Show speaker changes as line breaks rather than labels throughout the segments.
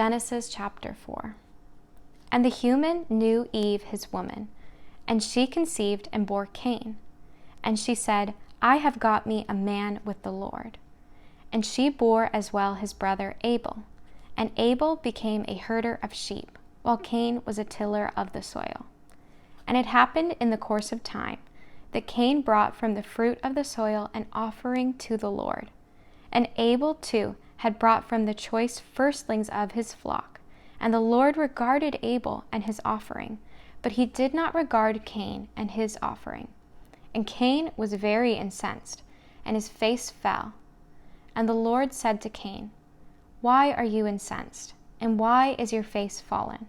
Genesis chapter 4. And the human knew Eve his woman, and she conceived and bore Cain. And she said, I have got me a man with the Lord. And she bore as well his brother Abel. And Abel became a herder of sheep, while Cain was a tiller of the soil. And it happened in the course of time that Cain brought from the fruit of the soil an offering to the Lord. And Abel too had brought from the choice firstlings of his flock. And the Lord regarded Abel and his offering, but he did not regard Cain and his offering. And Cain was very incensed, and his face fell. And the Lord said to Cain, Why are you incensed, and why is your face fallen?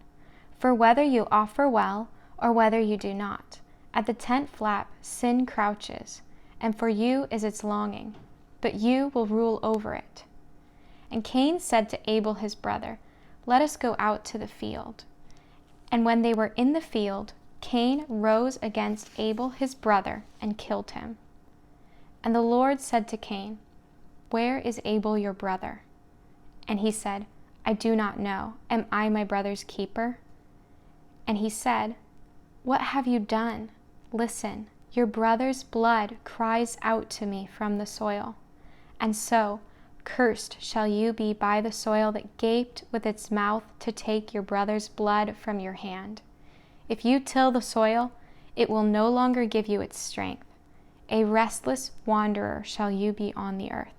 For whether you offer well, or whether you do not, at the tent flap sin crouches, and for you is its longing, but you will rule over it. And Cain said to Abel his brother, Let us go out to the field. And when they were in the field, Cain rose against Abel his brother and killed him. And the Lord said to Cain, Where is Abel your brother? And he said, I do not know. Am I my brother's keeper? And he said, What have you done? Listen, your brother's blood cries out to me from the soil. And so, cursed shall you be by the soil that gaped with its mouth to take your brother's blood from your hand. If you till the soil, it will no longer give you its strength. A restless wanderer shall you be on the earth.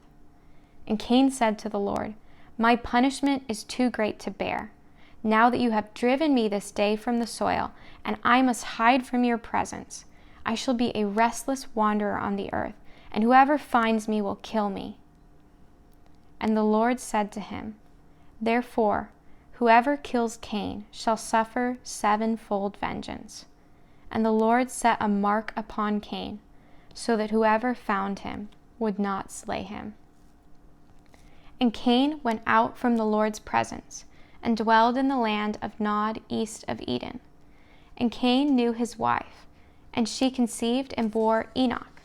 And Cain said to the Lord, My punishment is too great to bear. Now that you have driven me this day from the soil, and I must hide from your presence, I shall be a restless wanderer on the earth, and whoever finds me will kill me. And the Lord said to him, Therefore, whoever kills Cain shall suffer sevenfold vengeance. And the Lord set a mark upon Cain, so that whoever found him would not slay him. And Cain went out from the Lord's presence, and dwelled in the land of Nod east of Eden. And Cain knew his wife, and she conceived and bore Enoch.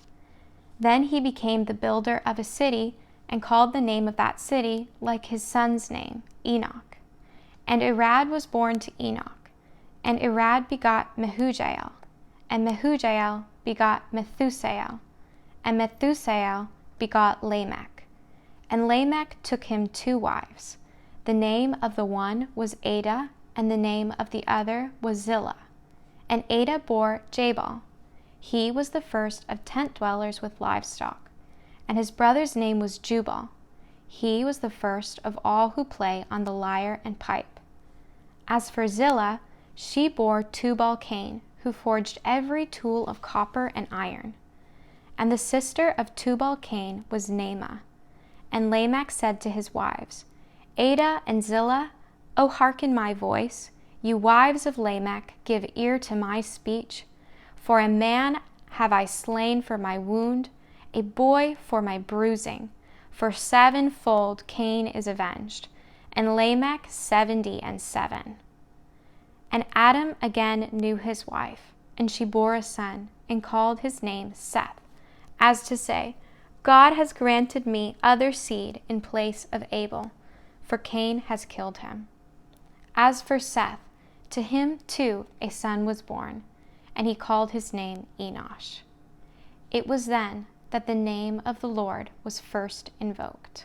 Then he became the builder of a city, and called the name of that city like his son's name, Enoch. And Irad was born to Enoch, and Irad begot Mehujael, and Mehujael begot Methusael, and Methusael begot Lamech. And Lamech took him 2 wives. The name of the one was Adah, and the name of the other was Zillah. And Adah bore Jabal. He was the first of tent dwellers with livestock. And his brother's name was Jubal. He was the first of all who play on the lyre and pipe. As for Zillah, she bore Tubal-Cain, who forged every tool of copper and iron. And the sister of Tubal-Cain was Naamah. And Lamech said to his wives, Adah and Zillah, O hearken my voice, you wives of Lamech, give ear to my speech. For a man have I slain for my wound, a boy for my bruising. For sevenfold Cain is avenged, and Lamech 77. And Adam again knew his wife, and she bore a son, and called his name Seth, as to say, God has granted me other seed in place of Abel, for Cain has killed him. As for Seth, to him too a son was born, and he called his name Enosh. It was then that the name of the Lord was first invoked.